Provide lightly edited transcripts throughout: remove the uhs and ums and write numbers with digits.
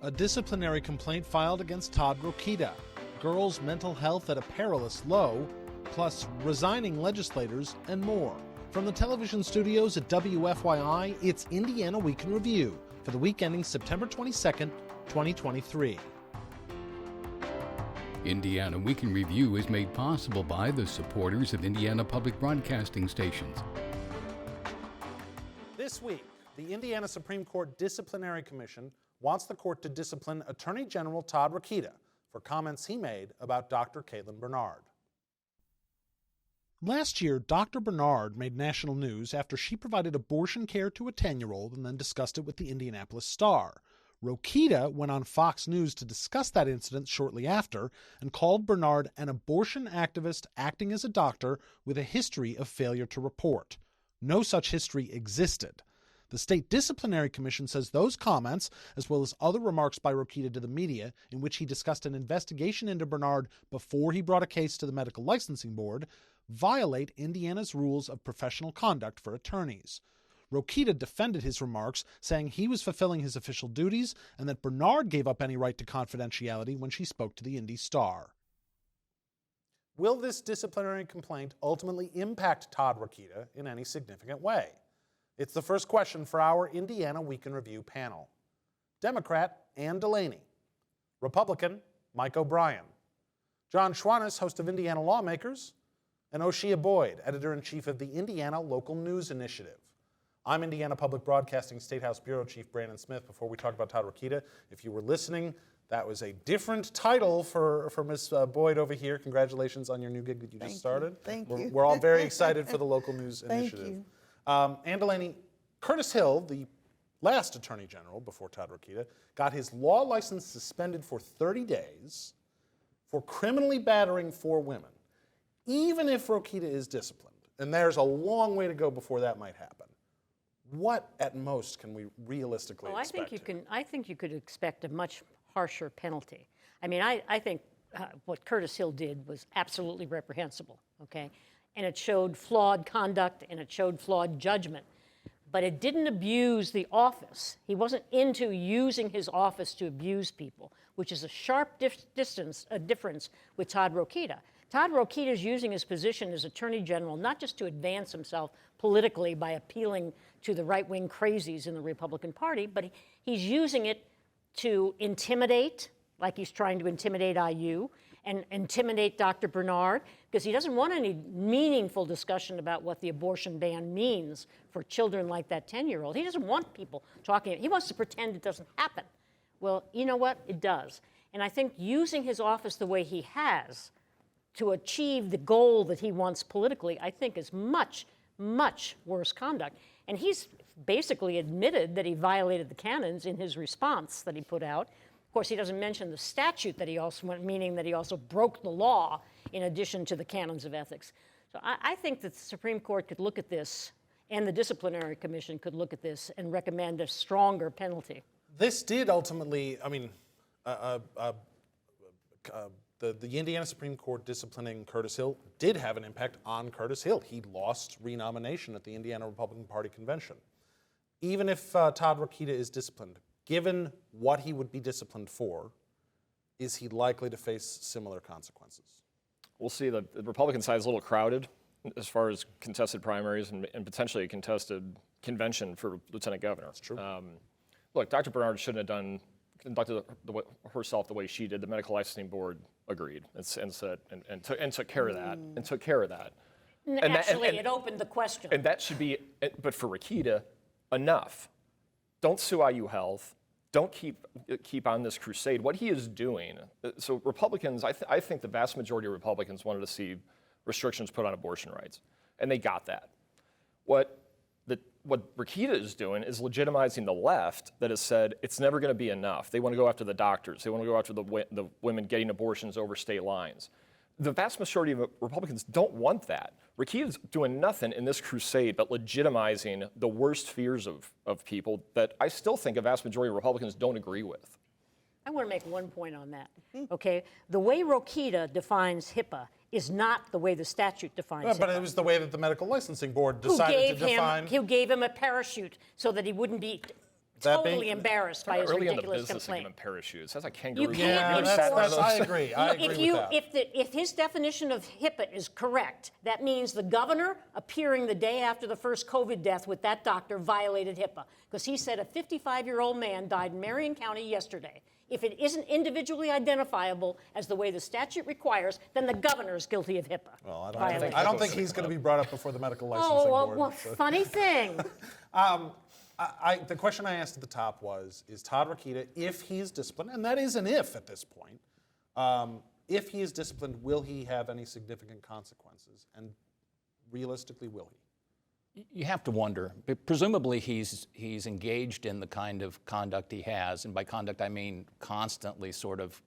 A disciplinary complaint filed against Todd Rokita, girls' mental health at a perilous low, plus resigning legislators and more. From the television studios at WFYI, it's Indiana Week in Review for the week ending September 22nd, 2023. Indiana Week in Review is made possible by the supporters of Indiana Public Broadcasting Stations. This week, the Indiana Supreme Court Disciplinary Commission wants the court to discipline Attorney General Todd Rokita for comments he made about Dr. Caitlin Bernard. Last year, Dr. Bernard made national news after she provided abortion care to a 10-year-old and then discussed it with the Indianapolis Star. Rokita went on Fox News to discuss that incident shortly after and called Bernard an abortion activist acting as a doctor with a history of failure to report. No such history existed. The State Disciplinary Commission says those comments, as well as other remarks by Rokita to the media, in which he discussed an investigation into Bernard before he brought a case to the Medical Licensing Board, violate Indiana's rules of professional conduct for attorneys. Rokita defended his remarks, saying he was fulfilling his official duties and that Bernard gave up any right to confidentiality when she spoke to the Indy Star. Will this disciplinary complaint ultimately impact Todd Rokita in any significant way? It's the first question for our Indiana Week in Review panel. Democrat Ann Delaney. Republican Mike O'Brien. John Schwannis, host of Indiana Lawmakers. And Oshia Boyd, editor-in-chief of the Indiana Local News Initiative. I'm Indiana Public Broadcasting State House Bureau Chief Brandon Smith. Before we talk about Todd Rokita, if you were listening, that was a different title for Ms. Boyd over here. Congratulations on your new gig that you just started. Thank you. We're all very excited for the Local News Initiative. Thank you. Ann Delaney, Curtis Hill, the last Attorney General before Todd Rokita, got his law license suspended for 30 days for criminally battering 4 women, even if Rokita is disciplined. And there's a long way to go before that might happen. What, at most, can we realistically expect? I think you could expect a much harsher penalty. I mean, I think what Curtis Hill did was absolutely reprehensible, okay? And it showed flawed conduct and it showed flawed judgment. But it didn't abuse the office. He wasn't into using his office to abuse people, which is a sharp difference with Todd Rokita. Todd Rokita is using his position as Attorney General not just to advance himself politically by appealing to the right-wing crazies in the Republican Party, but he's using it to intimidate, like he's trying to intimidate IU, and intimidate Dr. Bernard, because he doesn't want any meaningful discussion about what the abortion ban means for children like that 10-year-old. He doesn't want people talking. He wants to pretend it doesn't happen. Well, you know what? It does. And I think using his office the way he has to achieve the goal that he wants politically, I think is much, much worse conduct. And he's basically admitted that he violated the canons in his response that he put out. Of course, he doesn't mention the statute that he also went, meaning that he also broke the law in addition to the canons of ethics. So I think that the Supreme Court could look at this, and the Disciplinary Commission could look at this and recommend a stronger penalty. This did ultimately, I mean, the Indiana Supreme Court disciplining Curtis Hill did have an impact on Curtis Hill. He lost renomination at the Indiana Republican Party convention. Even if Todd Rokita is disciplined, given what he would be disciplined for, is he likely to face similar consequences? We'll see. The Republican side is a little crowded as far as contested primaries and potentially a contested convention for lieutenant governor. That's true. Look, Dr. Bernard shouldn't have conducted herself the way she did. The Medical Licensing Board agreed and took care of that. And took care of that. It opened the question. And that should be, but for Rokita, enough. Don't sue IU Health. Don't keep on this crusade. What he is doing, so Republicans, I think the vast majority of Republicans wanted to see restrictions put on abortion rights, and they got that. What Rokita is doing is legitimizing the left that has said it's never going to be enough. They want to go after the doctors. They want to go after the women getting abortions over state lines. The vast majority of Republicans don't want that. Rokita's doing nothing in this crusade but legitimizing the worst fears of people that I still think a vast majority of Republicans don't agree with. I want to make one point on that, okay? The way Rokita defines HIPAA is not the way the statute defines HIPAA. But it was the way that the Medical Licensing Board decided to define. Who gave him a parachute so that he wouldn't be totally embarrassed by his Early in the ridiculous business of complaint. giving parachutes. That's like kangaroo. You Yeah, can't that's I agree. I agree If with that. if his definition of HIPAA is correct, that means the governor appearing the day after the first COVID death with that doctor violated HIPAA, because he said a 55-year-old man died in Marion County yesterday. If it isn't individually identifiable as the way the statute requires, then the governor is guilty of HIPAA. Well, violation. I don't think he's going to be brought up before the medical licensing board. Well, funny thing. The question I asked at the top was, is Todd Rokita, if he's disciplined, and that is an if at this point, if he is disciplined, will he have any significant consequences? And realistically, will he? You have to wonder. But presumably, he's engaged in the kind of conduct he has, and by conduct I mean constantly sort of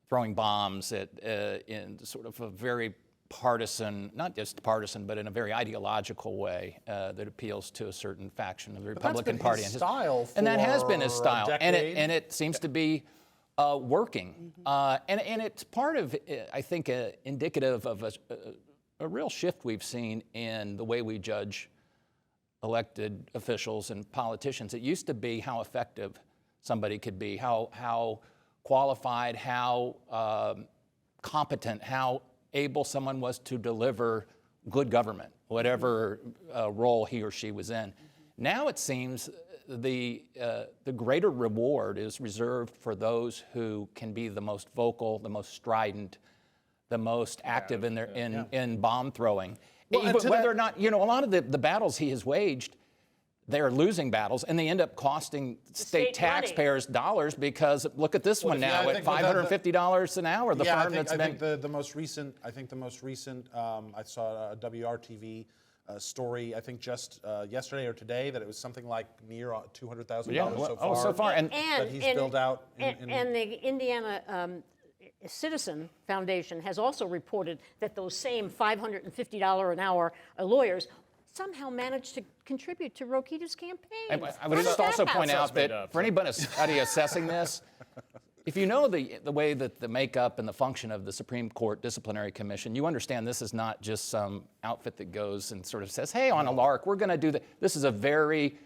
throwing bombs in sort of a very partisan, not just partisan, but in a very ideological way that appeals to a certain faction of the Republican Party. His style and that has been his for style, a and decade. it seems to be working. And it's part of, I think, indicative of a real shift we've seen in the way we judge elected officials and politicians. It used to be how effective somebody could be, how qualified, how competent, how able someone was to deliver good government, whatever role he or she was in. Now it seems the greater reward is reserved for those who can be the most vocal, the most strident, the most active in bomb throwing. Well, Whether or not, a lot of the battles he has waged, they're losing battles, and they end up costing state taxpayers dollars, because look at this one now at $550 an hour. I think the most recent, I saw a WRTV story, I think just yesterday or today, that it was something like near $200,000 so far. And that he's billed out. And the Indiana Citizen Foundation has also reported that those same $550 an hour lawyers somehow managed to contribute to Rokita's campaign. I would just also point out that for anybody assessing this, if you know the way that the makeup and the function of the Supreme Court Disciplinary Commission, you understand this is not just some outfit that goes and sort of says, hey, on a lark, we're going to do that. This is a very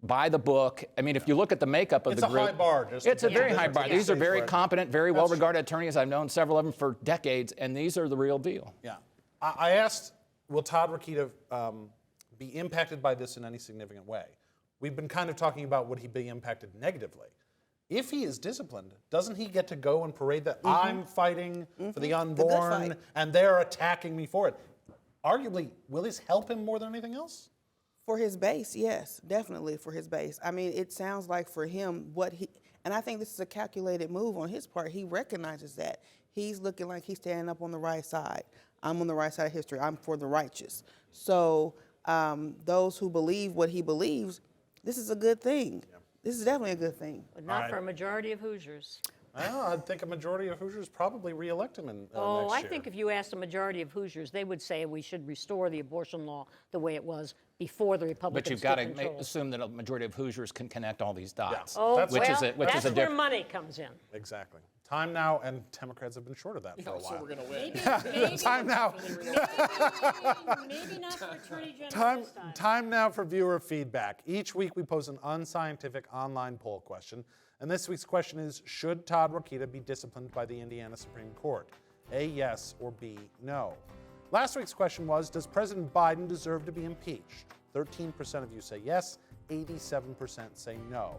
by the book. I mean, if you look at the makeup of the group. It's a high bar. It's a very high bar. These are very competent, very well-regarded attorneys. I've known several of them for decades, and these are the real deal. Yeah. I asked, will Todd Rokita be impacted by this in any significant way? We've been kind of talking about would he be impacted negatively. If he is disciplined, doesn't he get to go and parade that I'm fighting for the unborn and they're attacking me for it? Arguably, will this help him more than anything else? For his base, yes, definitely for his base. I mean, it sounds like for him, and I think this is a calculated move on his part. He recognizes that. He's looking like he's standing up on the right side. I'm on the right side of history. I'm for the righteous. So those who believe what he believes, this is a good thing. Yeah. This is definitely a good thing. But not for a majority of Hoosiers. Well, I think a majority of Hoosiers probably re-elect him next year. I think if you asked a majority of Hoosiers, they would say we should restore the abortion law the way it was before the Republicans But you've got to assume that a majority of Hoosiers can connect all these dots. Yeah. That's where money comes in. Exactly. Time now, and Democrats have been short of that for a while. So we're going to win. Maybe Time now. Maybe not for Attorney General this time. Time now for viewer feedback. Each week we post an unscientific online poll question. And this week's question is, should Todd Rokita be disciplined by the Indiana Supreme Court? A, yes, or B, no. Last week's question was, does President Biden deserve to be impeached? 13% of you say yes, 87% say no.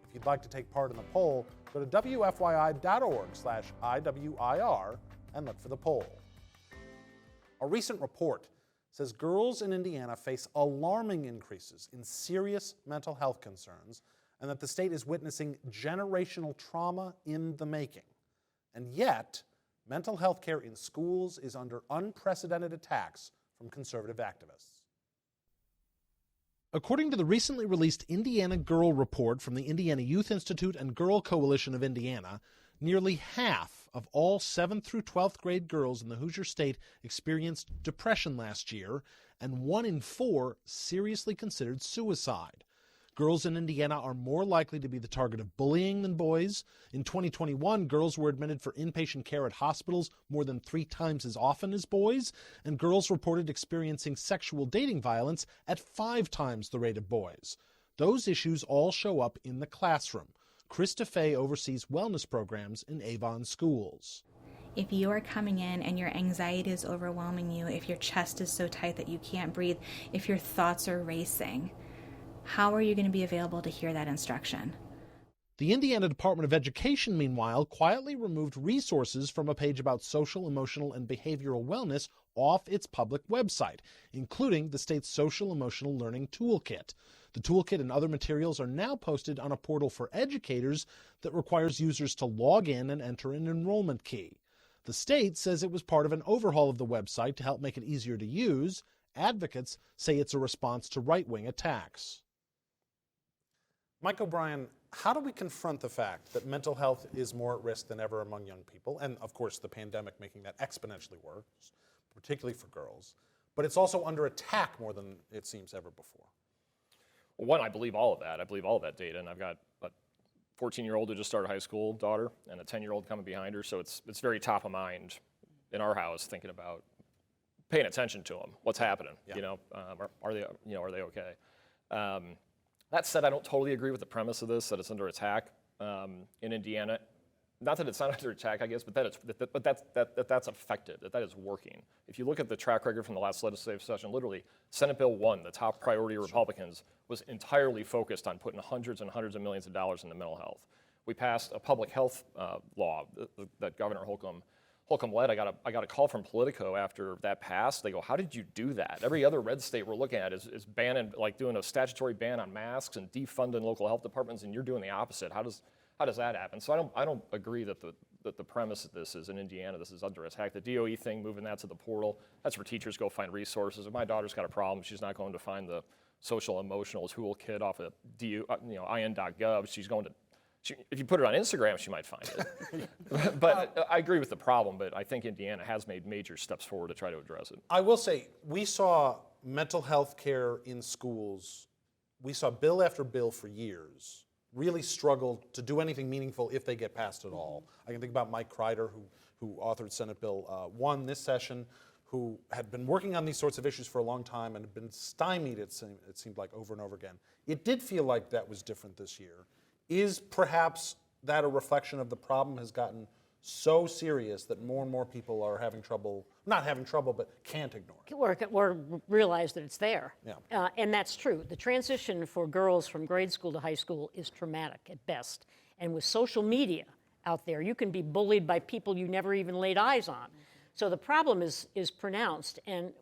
If you'd like to take part in the poll, go to WFYI.org/IWIR and look for the poll. A recent report says girls in Indiana face alarming increases in serious mental health concerns, and that the state is witnessing generational trauma in the making. And yet, mental health care in schools is under unprecedented attacks from conservative activists. According to the recently released Indiana Girl Report from the Indiana Youth Institute and Girl Coalition of Indiana, nearly half of all 7th through 12th grade girls in the Hoosier State experienced depression last year, and 1 in 4 seriously considered suicide. Girls in Indiana are more likely to be the target of bullying than boys. In 2021, girls were admitted for inpatient care at hospitals more than 3 times as often as boys, and girls reported experiencing sexual dating violence at 5 times the rate of boys. those issues all show up in the classroom. Krista Fay oversees wellness programs in Avon schools. If you are coming in and your anxiety is overwhelming you, if your chest is so tight that you can't breathe, if your thoughts are racing, how are you going to be available to hear that instruction? The Indiana Department of Education, meanwhile, quietly removed resources from a page about social, emotional, and behavioral wellness off its public website, including the state's Social Emotional Learning Toolkit. The toolkit and other materials are now posted on a portal for educators that requires users to log in and enter an enrollment key. The state says it was part of an overhaul of the website to help make it easier to use. Advocates say it's a response to right-wing attacks. Mike O'Brien, how do we confront the fact that mental health is more at risk than ever among young people? And, of course, the pandemic making that exponentially worse, particularly for girls. But it's also under attack more than it seems ever before. Well, one, I believe all of that. I believe all of that data. And I've got a 14-year-old who just started high school, daughter, and a 10-year-old coming behind her. So it's very top of mind in our house, thinking about paying attention to them. What's happening? Yeah. Are they okay? That said, I don't totally agree with the premise of this, that it's under attack in Indiana. Not that it's not under attack, I guess, but that's effective, that is working. If you look at the track record from the last legislative session, literally, Senate Bill 1, the top priority of Republicans, was entirely focused on putting hundreds and hundreds of millions of dollars into mental health. We passed a public health law that Governor Holcomb led. I got a call from Politico after that passed. They go, "How did you do that?" Every other red state we're looking at is banning, like doing a statutory ban on masks and defunding local health departments, and you're doing the opposite. How does that happen? So I don't agree that the premise of this is in Indiana, this is under attack. The DOE thing, moving that to the portal, that's where teachers go find resources. If my daughter's got a problem, she's not going to find the social emotional toolkit off of in.gov. She's going to. If you put it on Instagram, she might find it. But I agree with the problem, but I think Indiana has made major steps forward to try to address it. I will say, we saw mental health care in schools. We saw bill after bill for years really struggle to do anything meaningful if they get passed at all. I can think about Mike Kreider, who authored Senate Bill 1 this session, who had been working on these sorts of issues for a long time and had been stymied, it seemed like, over and over again. It did feel like that was different this year. Is perhaps that a reflection of the problem has gotten so serious that more and more people are having trouble, not having trouble, but can't ignore it? Or realize that it's there. Yeah. And that's true. The transition for girls from grade school to high school is traumatic at best. And with social media out there, you can be bullied by people you never even laid eyes on. So the problem is pronounced, and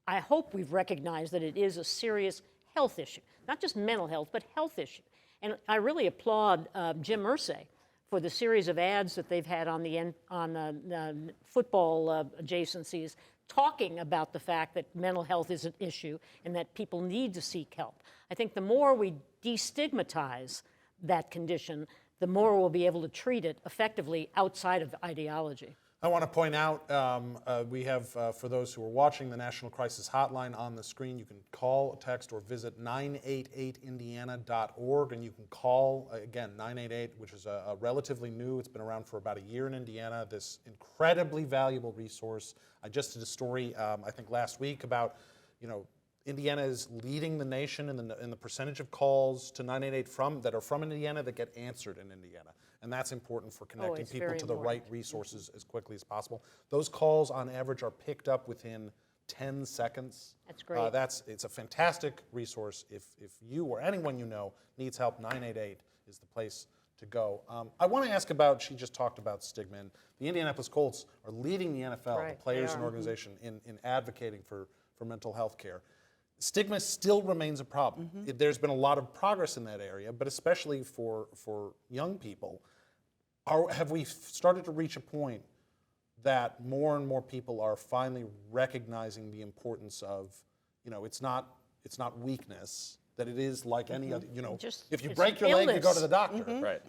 I hope we've recognized that it is a serious health issue, not just mental health, but health issue. And I really applaud Jim Irsay for the series of ads that they've had on the football adjacencies, talking about the fact that mental health is an issue and that people need to seek help. I think the more we destigmatize that condition, the more we'll be able to treat it effectively outside of ideology. I want to point out, we have, for those who are watching, the National Crisis Hotline on the screen. You can call, text, or visit 988indiana.org, and you can call, again, 988, which is a relatively new, it's been around for about a year in Indiana, this incredibly valuable resource. I just did a story, I think last week, about, Indiana is leading the nation in the percentage of calls to 988 that are from Indiana that get answered in Indiana. And that's important for connecting people to the right resources as quickly as possible. Those calls, on average, are picked up within 10 seconds. That's great. It's a fantastic resource. If you or anyone you know needs help, 988 is the place to go. I want to ask about, she just talked about stigma, and the Indianapolis Colts are leading the NFL, the players and organization, in advocating for mental health care. Stigma still remains a problem. There's been a lot of progress in that area, but especially for young people. Have we started to reach a point that more and more people are finally recognizing the importance of, it's not weakness, that it is like any other, if you break your leg, you go to the doctor. Right.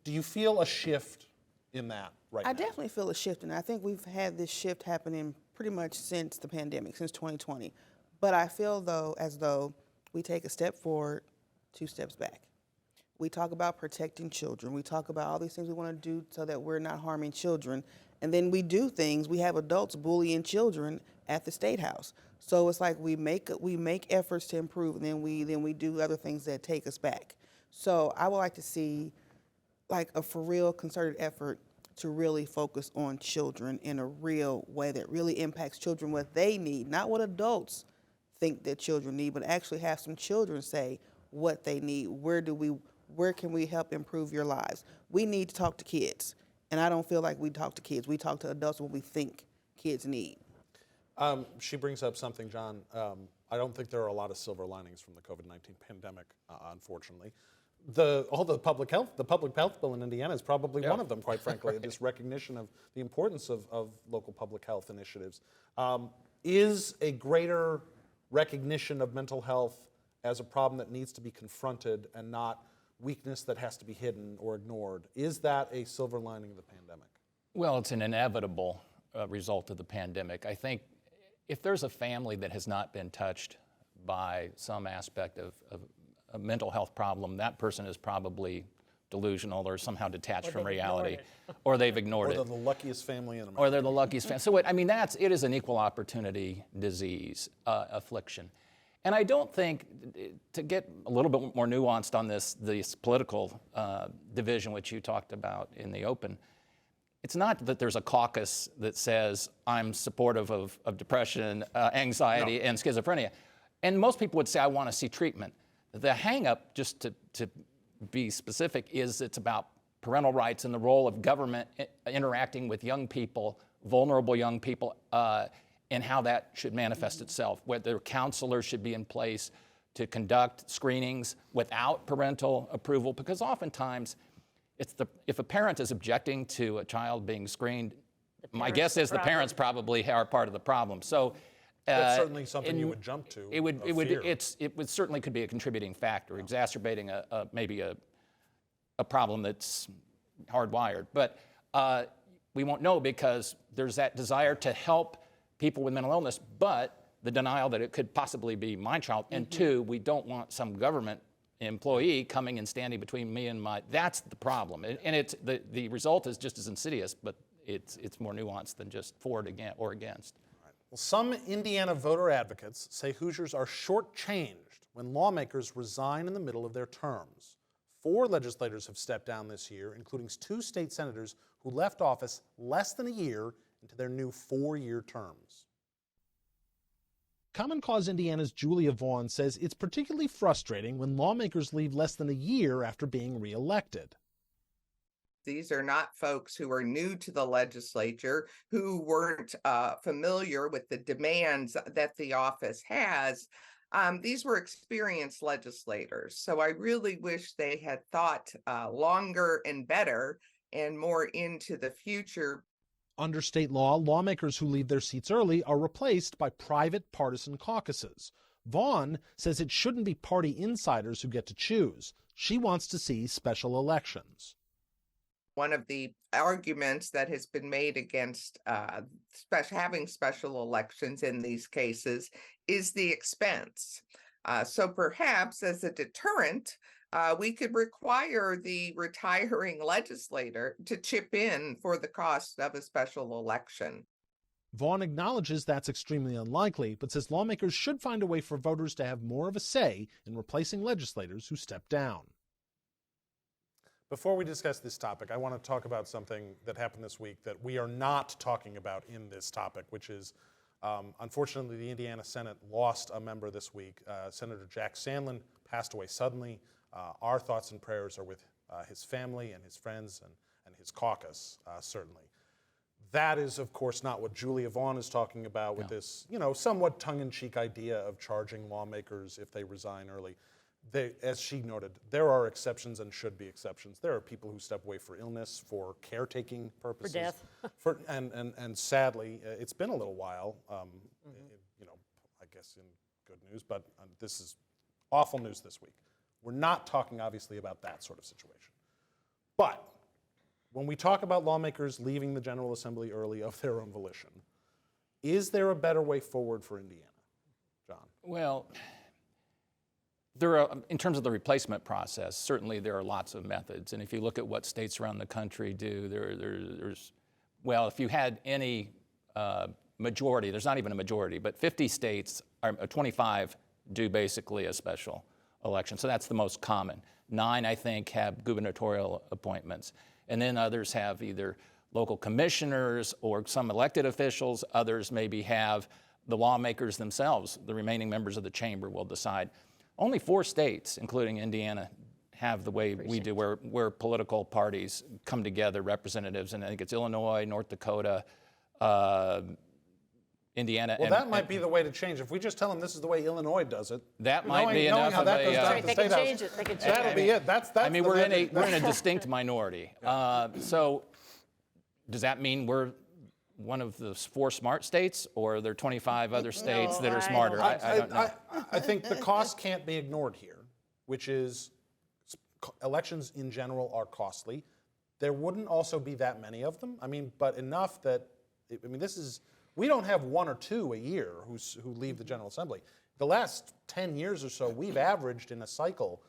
Do you feel a shift in that right now? I definitely feel a shift, and I think we've had this shift happening pretty much since the pandemic, since 2020. But I feel, as though we take a step forward, 2 steps back. We talk about protecting children. We talk about all these things we want to do so that we're not harming children. And then we do things. We have adults bullying children at the State House. So it's like we make efforts to improve, and then we do other things that take us back. So I would like to see like a for real concerted effort to really focus on children in a real way that really impacts children, what they need, not what adults think that children need, but actually have some children say what they need. Where can we help improve your lives? We need to talk to kids, and I don't feel like we talk to kids. We talk to adults what we think kids need. She brings up something, John. I don't think there are a lot of silver linings from the COVID-19 pandemic, unfortunately. The public health bill in Indiana is probably one of them, quite frankly. This recognition of the importance of local public health initiatives. Is a greater recognition of mental health as a problem that needs to be confronted and not weakness that has to be hidden or ignored, is that a silver lining of the pandemic? Well, it's an inevitable result of the pandemic. I think if there's a family that has not been touched by some aspect of a mental health problem, that person is probably delusional or somehow detached from reality, or they've ignored it. Or they're the luckiest family in America. Or they're the luckiest family. So it is an equal opportunity disease, affliction. And I don't think, to get a little bit more nuanced on this political division which you talked about in the open, it's not that there's a caucus that says, I'm supportive of depression, anxiety, and schizophrenia. And most people would say, I want to see treatment. The hang-up, just to be specific, is it's about parental rights and the role of government interacting with young people, vulnerable young people, and how that should manifest itself, whether counselors should be in place to conduct screenings without parental approval, because oftentimes if a parent is objecting to a child being screened, my guess is the parents probably are part of the problem. So that's certainly something you would jump to. It would certainly could be a contributing factor, exacerbating maybe a problem that's hardwired. But we won't know because there's that desire to help people with mental illness, but the denial that it could possibly be my child. And two, we don't want some government employee coming and standing between me and that's the problem. And it's the result is just as insidious, but it's more nuanced than just for or against. Right. Well, some Indiana voter advocates say Hoosiers are shortchanged when lawmakers resign in the middle of their terms. 4 legislators have stepped down this year, including 2 state senators who left office less than a year into their new 4-year terms. Common Cause Indiana's Julia Vaughn says it's particularly frustrating when lawmakers leave less than a year after being reelected. These are not folks who are new to the legislature, who weren't familiar with the demands that the office has. These were experienced legislators. So I really wish they had thought longer and better and more into the future. Under state law, lawmakers who leave their seats early are replaced by private partisan caucuses. Vaughn says it shouldn't be party insiders who get to choose. She wants to see special elections. One of the arguments that has been made against having special elections in these cases is the expense. So perhaps as a deterrent, we could require the retiring legislator to chip in for the cost of a special election. Vaughn acknowledges that's extremely unlikely, but says lawmakers should find a way for voters to have more of a say in replacing legislators who step down. Before we discuss this topic, I want to talk about something that happened this week that we are not talking about in this topic, which is, unfortunately, the Indiana Senate lost a member this week. Senator Jack Sandlin passed away suddenly. Our thoughts and prayers are with his family and his friends and his caucus, certainly. That is, of course, not what Julia Vaughn is talking about with this, somewhat tongue-in-cheek idea of charging lawmakers if they resign early. As she noted, there are exceptions and should be exceptions. There are people who step away for illness, for caretaking purposes. For death. And sadly, it's been a little while, I guess in good news, but this is awful news this week. We're not talking, obviously, about that sort of situation. But when we talk about lawmakers leaving the General Assembly early of their own volition, is there a better way forward for Indiana, John? Well, there are, in terms of the replacement process, certainly there are lots of methods. And if you look at what states around the country do, if you had any majority, there's not even a majority, but 50 states, or 25 do basically a special election. So that's the most common. 9, I think, have gubernatorial appointments. And then others have either local commissioners or some elected officials. Others maybe have the lawmakers themselves. The remaining members of the chamber will decide. Only 4 states, including Indiana, have the way we do, where political parties come together, representatives, and I think it's Illinois, North Dakota, Indiana. Well, that might be the way to change. If we just tell them this is the way Illinois does it, that might be enough how of that goes down a. at the They State can House. change it. They can change That'll it. be it. That's I mean, we're in a distinct minority. So does that mean we're one of the 4 smart states, or are there 25 other states that are smarter? I don't know. I think the cost can't be ignored here, which is elections in general are costly. There wouldn't also be that many of them. I mean, but enough that, I mean, we don't have 1 or 2 a year who leave the General Assembly. The last 10 years or so, we've averaged in a cycle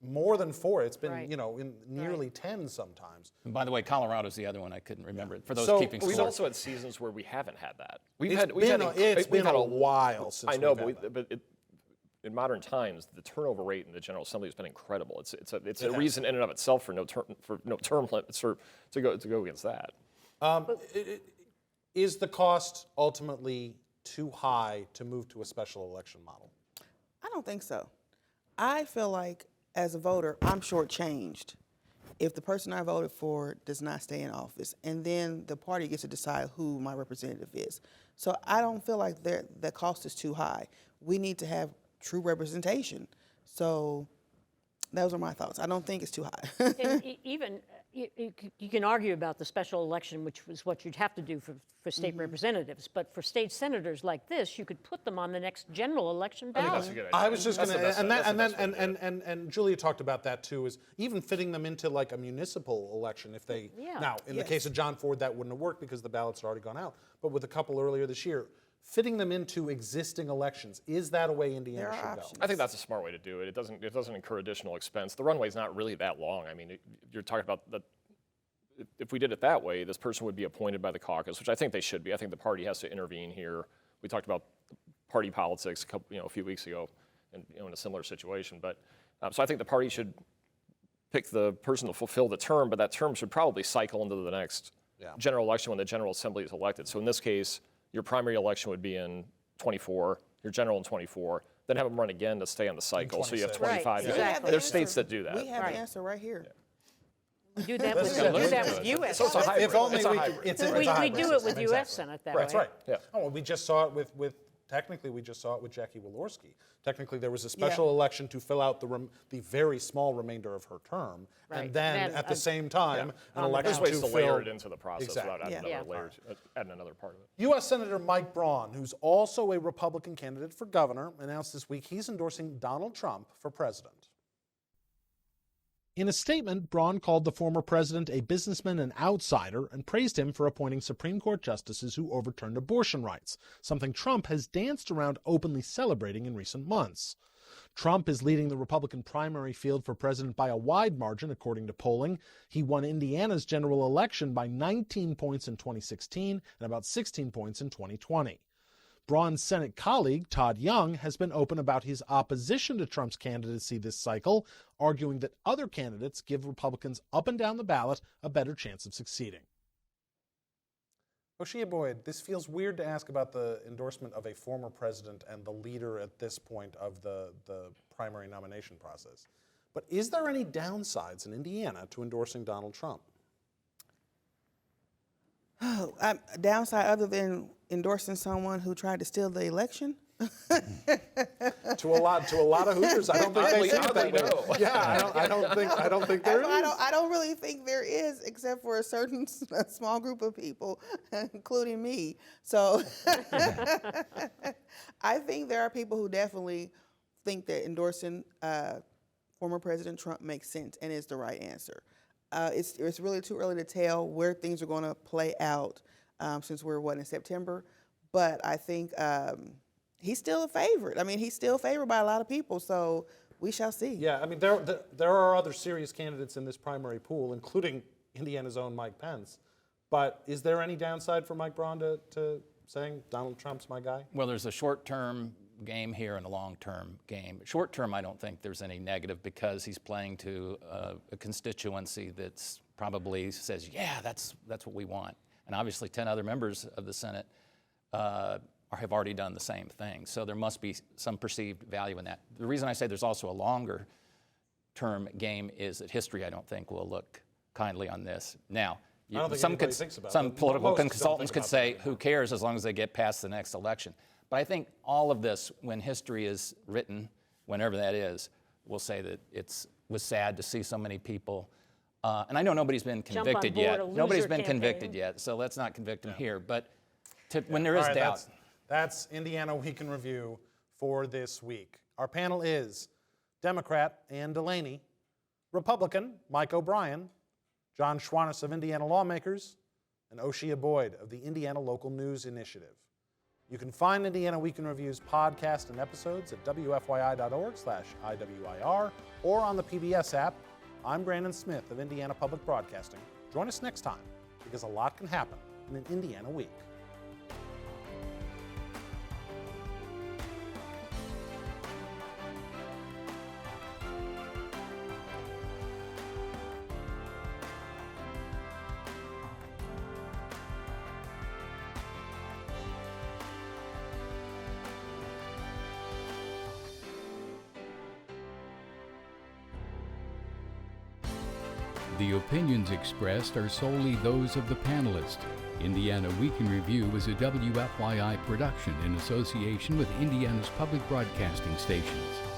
more than 4. It's been, in nearly 10 sometimes. And by the way, Colorado's the other one I couldn't remember for those So keeping We've score. also had seasons where we haven't had that. It's been a while since I know, we've had that. In modern times, the turnover rate in the General Assembly has been incredible. It's a reason in and of itself for no term limits to go against that. Is the cost ultimately too high to move to a special election model? I don't think so. I feel like as a voter, I'm shortchanged if the person I voted for does not stay in office, and then the party gets to decide who my representative is. So I don't feel like the cost is too high. We need to have true representation. So those are my thoughts. I don't think it's too high. And even you can argue about the special election, which was what you'd have to do for state representatives. But for state senators like this, you could put them on the next general election ballot. That's a good idea. I was just going to, and Julia talked about that too, is even fitting them into like a municipal election if they, now in the case of John Ford, that wouldn't have worked because the ballots had already gone out, but with a couple earlier this year, fitting them into existing elections, is that a way Indiana should go? I think that's a smart way to do it. It doesn't incur additional expense. The runway's not really that long. I mean, you're talking about if we did it that way, this person would be appointed by the caucus, which I think they should be. I think the party has to intervene here. We talked about party politics a few weeks ago, in a similar situation. But so I think the party should pick the person to fulfill the term, but that term should probably cycle into the next general election when the General Assembly is elected. So in this case, your primary election would be in 24, your general in 24, then have them run again to stay on the cycle. So you have 25. Right, exactly. There's states that do that. We have the answer right here. We do that with U.S. So it's a hybrid. If only It's a we hybrid. it's a We hybrid do it system, with exactly. U.S. Senate that way. That's right. Yeah. Oh, well, we just saw it with technically we just saw it with Jackie Walorski. Technically, there was a special election to fill out the very small remainder of her term, and then at the same time, an election There's ways to to fill. layer it into the process Exactly. without adding another layer, adding another part of it. U.S. Senator Mike Braun, who's also a Republican candidate for governor, announced this week he's endorsing Donald Trump for president. In a statement, Braun called the former president a businessman and outsider and praised him for appointing Supreme Court justices who overturned abortion rights, something Trump has danced around openly celebrating in recent months. Trump is leading the Republican primary field for president by a wide margin, according to polling. He won Indiana's general election by 19 points in 2016 and about 16 points in 2020. Braun's Senate colleague, Todd Young, has been open about his opposition to Trump's candidacy this cycle, arguing that other candidates give Republicans up and down the ballot a better chance of succeeding. Oshia Boyd, this feels weird to ask about the endorsement of a former president and the leader at this point of the primary nomination process. But is there any downsides in Indiana to endorsing Donald Trump? Oh, downside other than endorsing someone who tried to steal the election? To a lot of Hoosiers, I don't think they see it that way. Yeah, I don't think there is. I don't really think there is, except for a certain small group of people, including me. So I think there are people who definitely think that endorsing former President Trump makes sense and is the right answer. It's really too early to tell where things are going to play out since we're, in September. But I think he's still a favorite. I mean, he's still favored by a lot of people, so we shall see. Yeah, I mean, there are other serious candidates in this primary pool, including Indiana's own Mike Pence. But is there any downside for Mike Braun to saying Donald Trump's my guy? Well, there's a short-term game here and a long-term game. Short-term, I don't think there's any negative because he's playing to a constituency that's probably says, yeah, that's what we want. And obviously 10 other members of the Senate have already done the same thing. So there must be some perceived value in that. The reason I say there's also a longer-term game is that history, I don't think, will look kindly on this. Now, some political consultants could say, who cares as long as they get past the next election. But I think all of this, when history is written, whenever that is, will say that it was sad to see so many people. And I know nobody's been convicted yet. Nobody's been convicted yet, so let's not convict them here. But when there is doubt. That's Indiana Week in Review for this week. Our panel is Democrat Ann Delaney, Republican Mike O'Brien, John Schwannis of Indiana Lawmakers, and Oshia Boyd of the Indiana Local News Initiative. You can find Indiana Week in Review's podcast and episodes at wfyi.org/IWIR or on the PBS app. I'm Brandon Smith of Indiana Public Broadcasting. Join us next time because a lot can happen in an Indiana week. The opinions expressed are solely those of the panelists. Indiana Week in Review is a WFYI production in association with Indiana's public broadcasting stations.